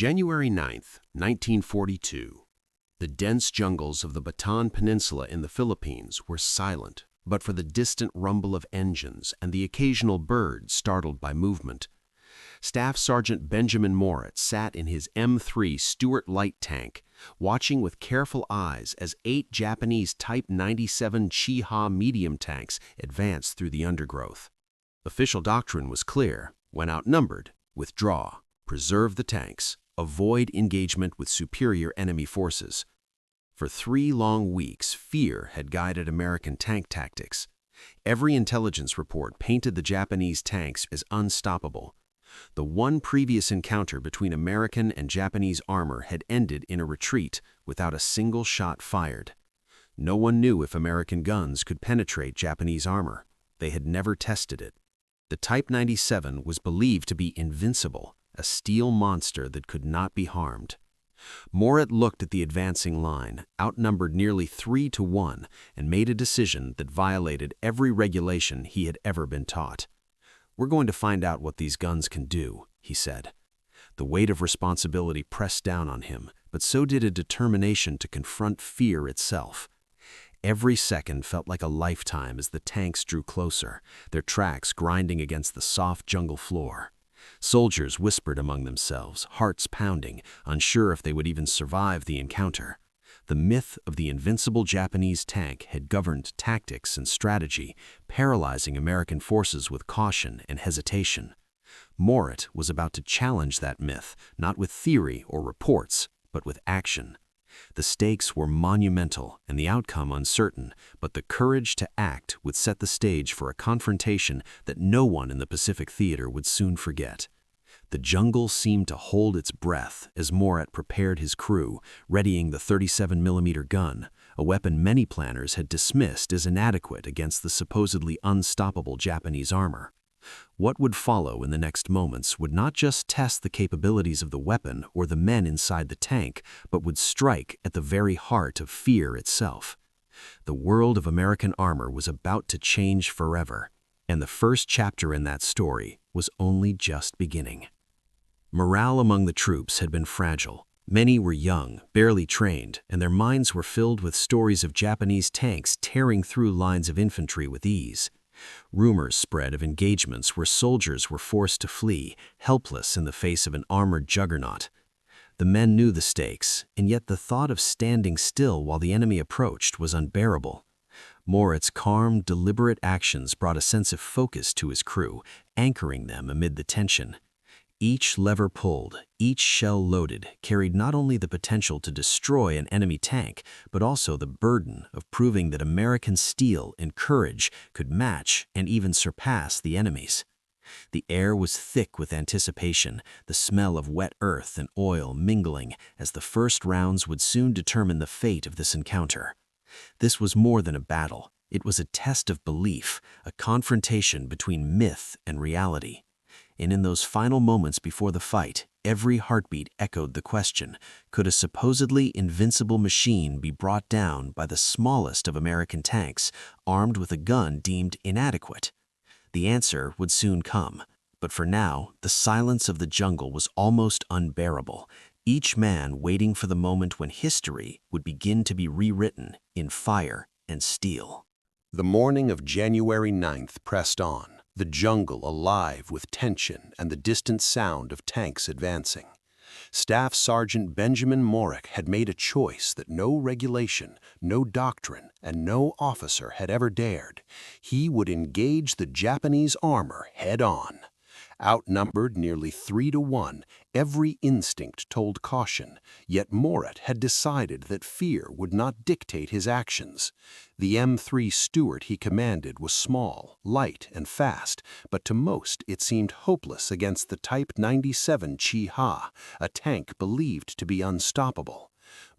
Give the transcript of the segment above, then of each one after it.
January 9th, 1942. The dense jungles of the Bataan Peninsula in the Philippines were silent, but for the distant rumble of engines and the occasional bird startled by movement. Staff Sergeant Benjamin Morrett sat in his M3 Stuart light tank, watching with careful eyes as 8 Japanese Type 97 Chi-Ha medium tanks advanced through the undergrowth. Official doctrine was clear: when outnumbered, withdraw, preserve the tanks, avoid engagement with superior enemy forces. For 3 long weeks, fear had guided American tank tactics. Every intelligence report painted the Japanese tanks as unstoppable. The one previous encounter between American and Japanese armor had ended in a retreat without a single shot fired. No one knew if American guns could penetrate Japanese armor. They had never tested it. The Type 97 was believed to be invincible, a steel monster that could not be harmed. Morrett looked at the advancing line, outnumbered nearly 3-1, and made a decision that violated every regulation he had ever been taught. "We're going to find out what these guns can do," he said. The weight of responsibility pressed down on him, but so did a determination to confront fear itself. Every second felt like a lifetime as the tanks drew closer, their tracks grinding against the soft jungle floor. Soldiers whispered among themselves, hearts pounding, unsure if they would even survive the encounter. The myth of the invincible Japanese tank had governed tactics and strategy, paralyzing American forces with caution and hesitation. Morrett was about to challenge that myth, not with theory or reports, but with action. The stakes were monumental and the outcome uncertain, but the courage to act would set the stage for a confrontation that no one in the Pacific Theater would soon forget. The jungle seemed to hold its breath as Morrett prepared his crew, readying the 37mm gun, a weapon many planners had dismissed as inadequate against the supposedly unstoppable Japanese armor. What would follow in the next moments would not just test the capabilities of the weapon or the men inside the tank, but would strike at the very heart of fear itself. The world of American armor was about to change forever, and the first chapter in that story was only just beginning. Morale among the troops had been fragile. Many were young, barely trained, and their minds were filled with stories of Japanese tanks tearing through lines of infantry with ease. Rumors spread of engagements where soldiers were forced to flee, helpless in the face of an armored juggernaut. The men knew the stakes, and yet the thought of standing still while the enemy approached was unbearable. Morrett's calm, deliberate actions brought a sense of focus to his crew, anchoring them amid the tension. Each lever pulled, each shell loaded, carried not only the potential to destroy an enemy tank, but also the burden of proving that American steel and courage could match and even surpass the enemy's. The air was thick with anticipation, the smell of wet earth and oil mingling, as the first rounds would soon determine the fate of this encounter. This was more than a battle. It was a test of belief, a confrontation between myth and reality. And in those final moments before the fight, every heartbeat echoed the question: could a supposedly invincible machine be brought down by the smallest of American tanks, armed with a gun deemed inadequate? The answer would soon come, but for now, the silence of the jungle was almost unbearable, each man waiting for the moment when history would begin to be rewritten in fire and steel. The morning of January 9th pressed on, the jungle alive with tension and the distant sound of tanks advancing. Staff Sergeant Benjamin Morrett had made a choice that no regulation, no doctrine, and no officer had ever dared. He would engage the Japanese armor head-on. Outnumbered nearly 3-1, every instinct told caution, yet Morrett had decided that fear would not dictate his actions. The M3 Stuart he commanded was small, light, and fast, but to most it seemed hopeless against the Type 97 Chi-Ha, a tank believed to be unstoppable.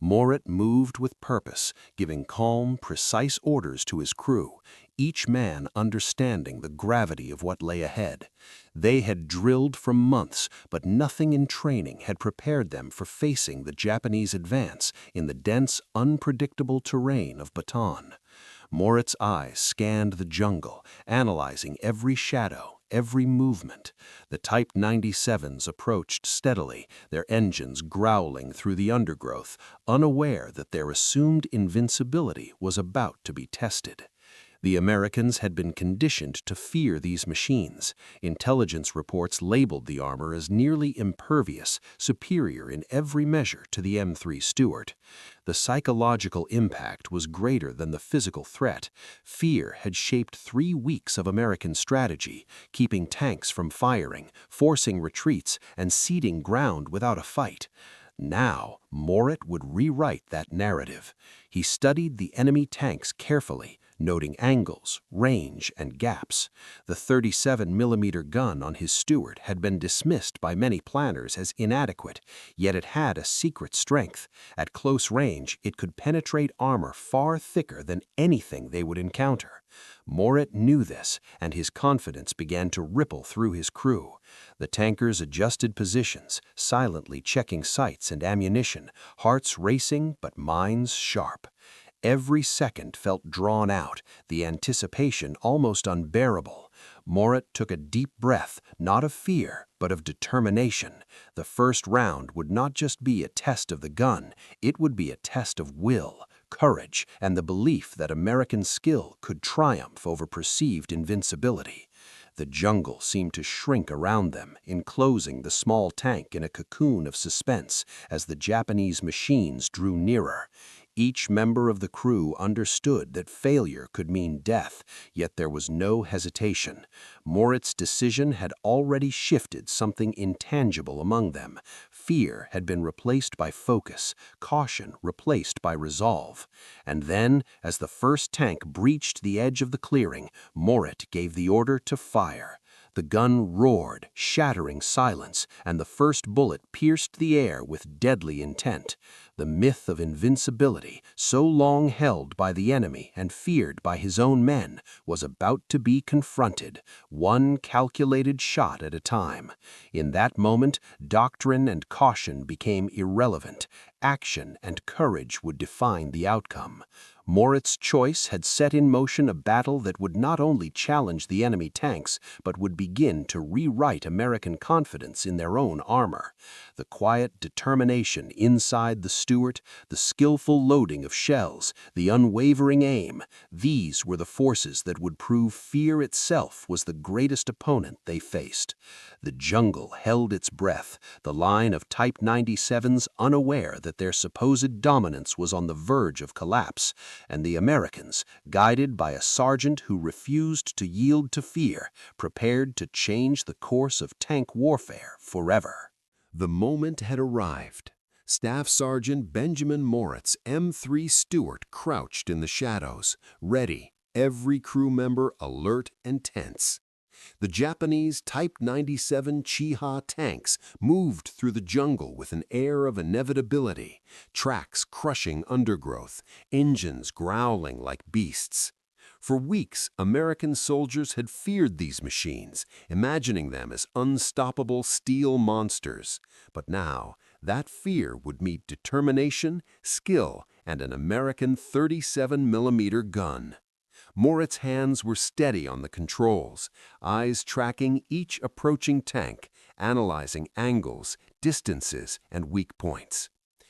Morrett moved with purpose, giving calm, precise orders to his crew, each man understanding the gravity of what lay ahead. They had drilled for months, but nothing in training had prepared them for facing the Japanese advance in the dense, unpredictable terrain of Bataan. Morrett's eyes scanned the jungle, analyzing every shadow, every movement. The Type 97s approached steadily, their engines growling through the undergrowth, unaware that their assumed invincibility was about to be tested. The Americans had been conditioned to fear these machines. Intelligence reports labeled the armor as nearly impervious, superior in every measure to the M3 Stuart. The psychological impact was greater than the physical threat. Fear had shaped 3 weeks of American strategy, keeping tanks from firing, forcing retreats, and ceding ground without a fight. Now, Morrett would rewrite that narrative. He studied the enemy tanks carefully, noting angles, range, and gaps. The 37mm gun on his Stuart had been dismissed by many planners as inadequate, yet it had a secret strength. At close range, it could penetrate armor far thicker than anything they would encounter. Morrett knew this, and his confidence began to ripple through his crew. The tankers adjusted positions, silently checking sights and ammunition, hearts racing but minds sharp. Every second felt drawn out, the anticipation almost unbearable. Morrett took a deep breath, not of fear, but of determination. The first round would not just be a test of the gun, it would be a test of will, courage, and the belief that American skill could triumph over perceived invincibility. The jungle seemed to shrink around them, enclosing the small tank in a cocoon of suspense as the Japanese machines drew nearer. Each member of the crew understood that failure could mean death, yet there was no hesitation. Morrett's decision had already shifted something intangible among them. Fear had been replaced by focus, caution replaced by resolve. And then, as the first tank breached the edge of the clearing, Morrett gave the order to fire. The gun roared, shattering silence, and the first bullet pierced the air with deadly intent. The myth of invincibility, so long held by the enemy and feared by his own men, was about to be confronted, one calculated shot at a time. In that moment, doctrine and caution became irrelevant. Action and courage would define the outcome. Morrett's choice had set in motion a battle that would not only challenge the enemy tanks, but would begin to rewrite American confidence in their own armor. The quiet determination inside the Stuart, the skillful loading of shells, the unwavering aim, these were the forces that would prove fear itself was the greatest opponent they faced. The jungle held its breath, the line of Type 97s unaware that their supposed dominance was on the verge of collapse, and the Americans, guided by a sergeant who refused to yield to fear, prepared to change the course of tank warfare forever. The moment had arrived. Staff Sergeant Benjamin Morrett's M3 Stuart crouched in the shadows, ready, every crew member alert and tense. The Japanese Type 97 Chiha tanks moved through the jungle with an air of inevitability, tracks crushing undergrowth, engines growling like beasts. For weeks, American soldiers had feared these machines, imagining them as unstoppable steel monsters. But now, that fear would meet determination, skill, and an American 37mm gun. Morrett's hands were steady on the controls, eyes tracking each approaching tank, analyzing angles, distances, and weak points.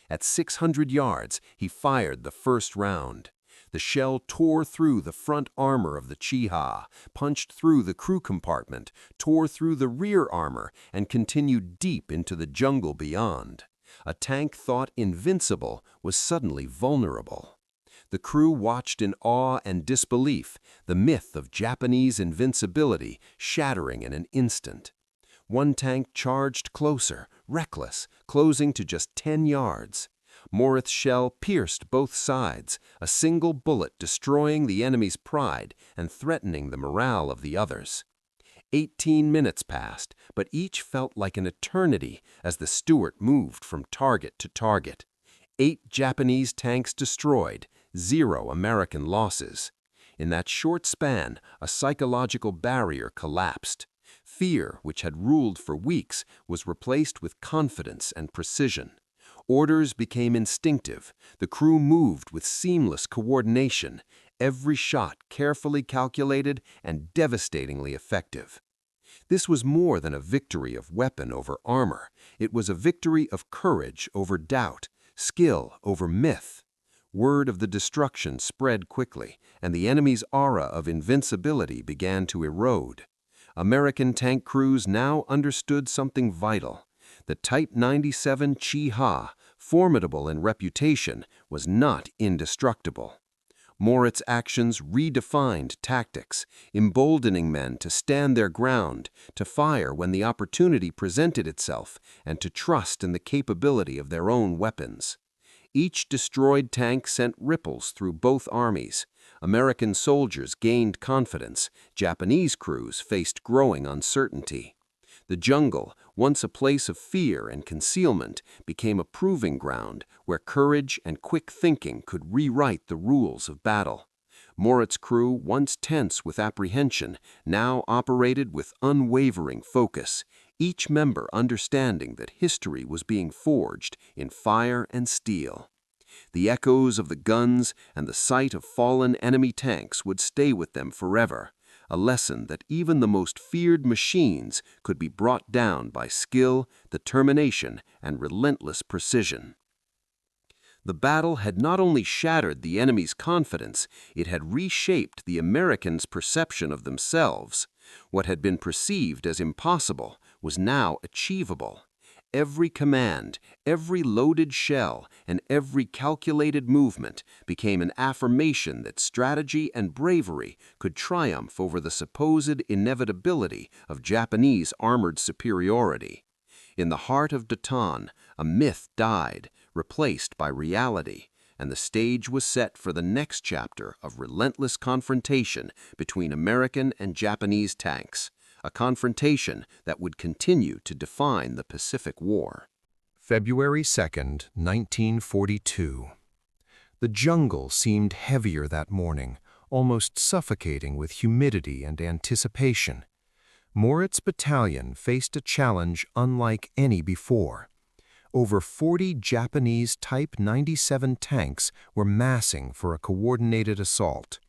At 600 yards, he fired the first round. The shell tore through the front armor of the Chiha, punched through the crew compartment, tore through the rear armor, and continued deep into the jungle beyond. A tank thought invincible was suddenly vulnerable. The crew watched in awe and disbelief, the myth of Japanese invincibility shattering in an instant. One tank charged closer, reckless, closing to just 10 yards. Morrett's shell pierced both sides, a single bullet destroying the enemy's pride and threatening the morale of the others. 18 minutes passed, but each felt like an eternity as the Stuart moved from target to target. 8 Japanese tanks destroyed, 0 American losses. In that short span, a psychological barrier collapsed. Fear, which had ruled for weeks, was replaced with confidence and precision. Orders became instinctive. The crew moved with seamless coordination, every shot carefully calculated and devastatingly effective. This was more than a victory of weapon over armor. It was a victory of courage over doubt, skill over myth. Word of the destruction spread quickly, and the enemy's aura of invincibility began to erode. American tank crews now understood something vital. The Type 97 Chi-Ha, formidable in reputation, was not indestructible. Morrett's actions redefined tactics, emboldening men to stand their ground, to fire when the opportunity presented itself, and to trust in the capability of their own weapons. Each destroyed tank sent ripples through both armies. American soldiers gained confidence. Japanese crews faced growing uncertainty. The jungle, once a place of fear and concealment, became a proving ground where courage and quick thinking could rewrite the rules of battle. Morrett's crew, once tense with apprehension, now operated with unwavering focus, each member understanding that history was being forged in fire and steel. The echoes of the guns and the sight of fallen enemy tanks would stay with them forever, a lesson that even the most feared machines could be brought down by skill, determination, and relentless precision. The battle had not only shattered the enemy's confidence, it had reshaped the Americans' perception of themselves. What had been perceived as impossible was now achievable. Every command, every loaded shell, and every calculated movement became an affirmation that strategy and bravery could triumph over the supposed inevitability of Japanese armored superiority. In the heart of Bataan, a myth died, replaced by reality, and the stage was set for the next chapter of relentless confrontation between American and Japanese tanks, a confrontation that would continue to define the Pacific War. February 2nd, 1942. The jungle seemed heavier that morning, almost suffocating with humidity and anticipation. Morrett's battalion faced a challenge unlike any before. Over 40 Japanese Type 97 tanks were massing for a coordinated assault.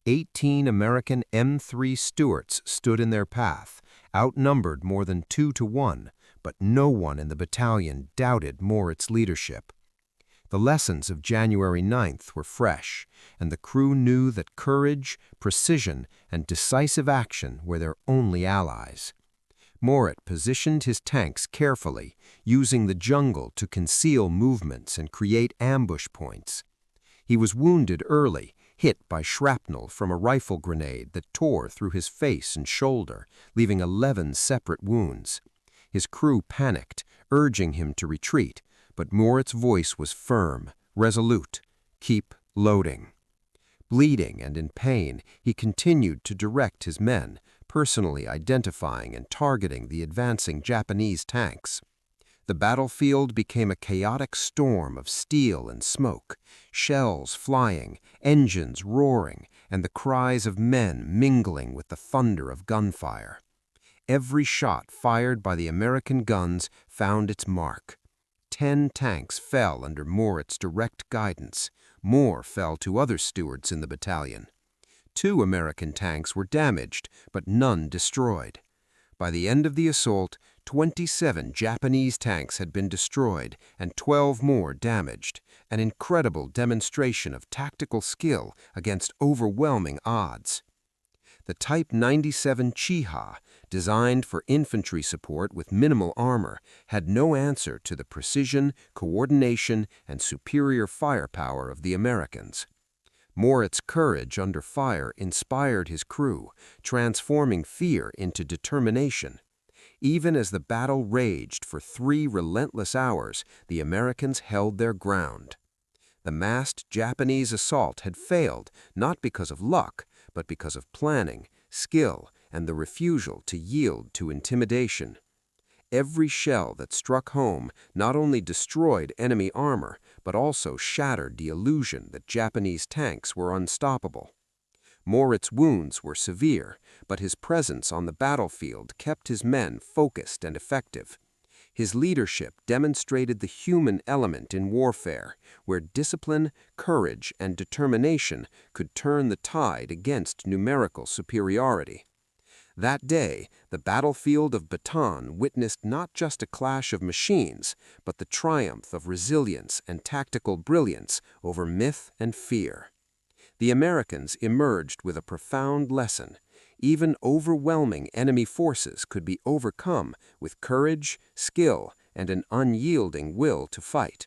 18 American M3 Stuarts stood in their path, outnumbered more than 2 to 1, but no one in the battalion doubted Morrett's leadership. The lessons of January 9th were fresh, and the crew knew that courage, precision, and decisive action were their only allies. Morrett positioned his tanks carefully, using the jungle to conceal movements and create ambush points. He was wounded early, hit by shrapnel from a rifle grenade that tore through his face and shoulder, leaving 11 separate wounds. His crew panicked, urging him to retreat, but Morrett's voice was firm, resolute. Keep loading. Bleeding and in pain, he continued to direct his men, personally identifying and targeting the advancing Japanese tanks. The battlefield became a chaotic storm of steel and smoke, shells flying, engines roaring, and the cries of men mingling with the thunder of gunfire. Every shot fired by the American guns found its mark. 10 tanks fell under Morrett's direct guidance. More fell to other stewards in the battalion. 2 American tanks were damaged, but none destroyed. By the end of the assault, 27 Japanese tanks had been destroyed and 12 more damaged, an incredible demonstration of tactical skill against overwhelming odds. The Type 97 Chi-Ha, designed for infantry support with minimal armor, had no answer to the precision, coordination, and superior firepower of the Americans. Morrett's courage under fire inspired his crew, transforming fear into determination. Even as the battle raged for 3 relentless hours, the Americans held their ground. The massed Japanese assault had failed, not because of luck, but because of planning, skill, and the refusal to yield to intimidation. Every shell that struck home not only destroyed enemy armor, but also shattered the illusion that Japanese tanks were unstoppable. Morrett's wounds were severe, but his presence on the battlefield kept his men focused and effective. His leadership demonstrated the human element in warfare, where discipline, courage, and determination could turn the tide against numerical superiority. That day, the battlefield of Bataan witnessed not just a clash of machines, but the triumph of resilience and tactical brilliance over myth and fear. The Americans emerged with a profound lesson. Even overwhelming enemy forces could be overcome with courage, skill, and an unyielding will to fight.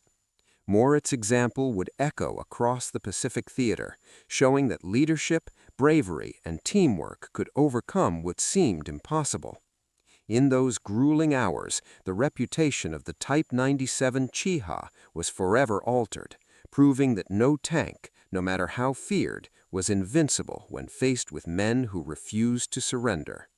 Morrett's example would echo across the Pacific theater, showing that leadership, bravery, and teamwork could overcome what seemed impossible. In those grueling hours, the reputation of the Type 97 Chiha was forever altered, proving that no tank, no matter how feared, was invincible when faced with men who refused to surrender.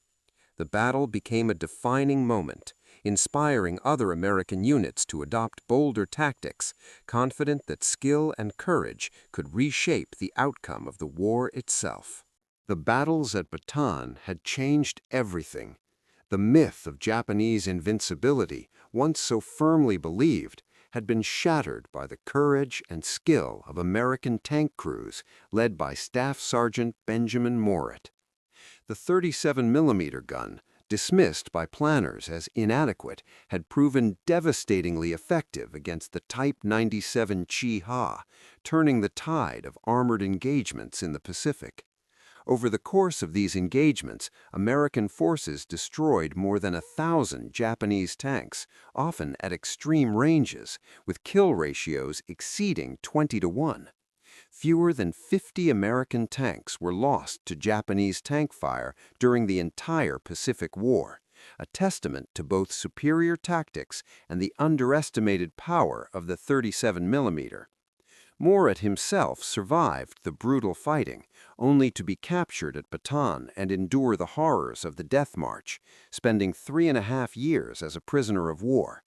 The battle became a defining moment, inspiring other American units to adopt bolder tactics, confident that skill and courage could reshape the outcome of the war itself. The battles at Bataan had changed everything. The myth of Japanese invincibility, once so firmly believed, had been shattered by the courage and skill of American tank crews led by Staff Sergeant Benjamin Morrett. The 37mm gun, dismissed by planners as inadequate, had proven devastatingly effective against the Type 97 Chiha, turning the tide of armored engagements in the Pacific. Over the course of these engagements, American forces destroyed more than 1,000 Japanese tanks, often at extreme ranges, with kill ratios exceeding 20-1. Fewer than 50 American tanks were lost to Japanese tank fire during the entire Pacific War, a testament to both superior tactics and the underestimated power of the 37mm. Morrett himself survived the brutal fighting, only to be captured at Bataan and endure the horrors of the Death March, spending 3.5 years as a prisoner of war.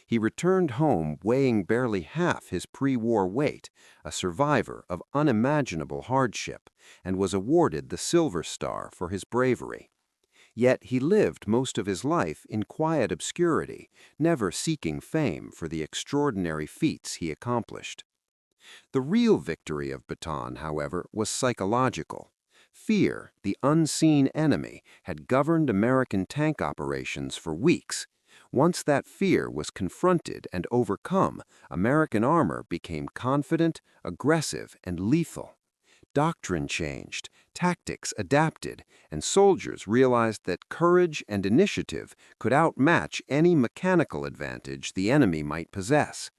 He returned home weighing barely half his pre-war weight, a survivor of unimaginable hardship, and was awarded the Silver Star for his bravery. Yet he lived most of his life in quiet obscurity, never seeking fame for the extraordinary feats he accomplished. The real victory of Bataan, however, was psychological. Fear, the unseen enemy, had governed American tank operations for weeks. Once that fear was confronted and overcome, American armor became confident, aggressive, and lethal. Doctrine changed, tactics adapted, and soldiers realized that courage and initiative could outmatch any mechanical advantage the enemy might possess.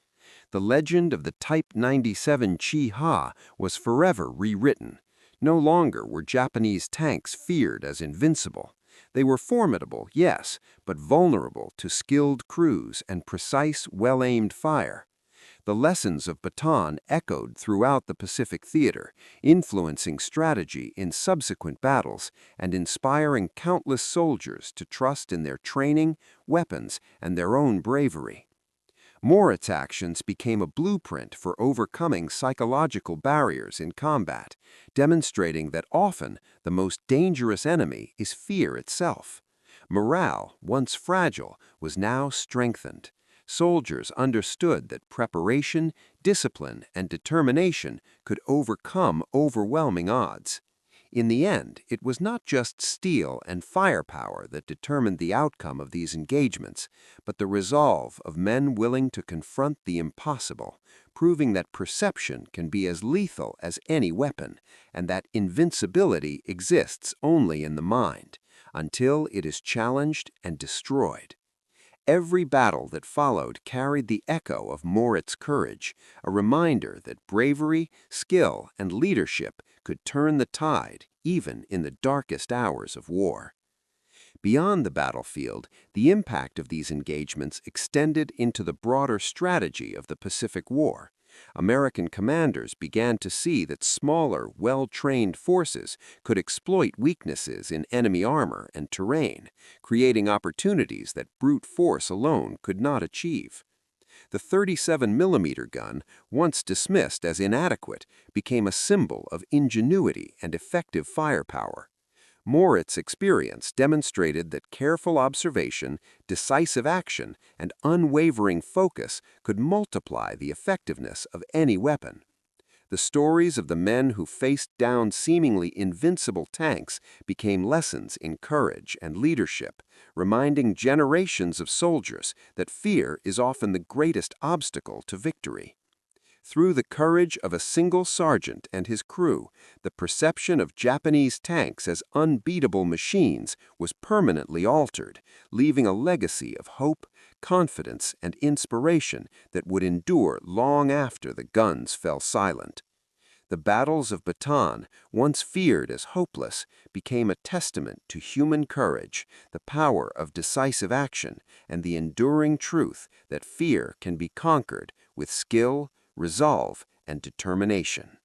The legend of the Type 97 Chiha was forever rewritten. No longer were Japanese tanks feared as invincible. They were formidable, yes, but vulnerable to skilled crews and precise, well-aimed fire. The lessons of Bataan echoed throughout the Pacific theater, influencing strategy in subsequent battles and inspiring countless soldiers to trust in their training, weapons, and their own bravery. Morrett's actions became a blueprint for overcoming psychological barriers in combat, demonstrating that often the most dangerous enemy is fear itself. Morale, once fragile, was now strengthened. Soldiers understood that preparation, discipline, and determination could overcome overwhelming odds. In the end, it was not just steel and firepower that determined the outcome of these engagements, but the resolve of men willing to confront the impossible, proving that perception can be as lethal as any weapon, and that invincibility exists only in the mind, until it is challenged and destroyed. Every battle that followed carried the echo of Morrett's courage, a reminder that bravery, skill, and leadership could turn the tide even in the darkest hours of war. Beyond the battlefield, the impact of these engagements extended into the broader strategy of the Pacific War. American commanders began to see that smaller, well-trained forces could exploit weaknesses in enemy armor and terrain, creating opportunities that brute force alone could not achieve. The 37mm gun, once dismissed as inadequate, became a symbol of ingenuity and effective firepower. Morrett's experience demonstrated that careful observation, decisive action, and unwavering focus could multiply the effectiveness of any weapon. The stories of the men who faced down seemingly invincible tanks became lessons in courage and leadership, reminding generations of soldiers that fear is often the greatest obstacle to victory. Through the courage of a single sergeant and his crew, the perception of Japanese tanks as unbeatable machines was permanently altered, leaving a legacy of hope, confidence, and inspiration that would endure long after the guns fell silent. The battles of Bataan, once feared as hopeless, became a testament to human courage, the power of decisive action, and the enduring truth that fear can be conquered with skill, resolve, and determination.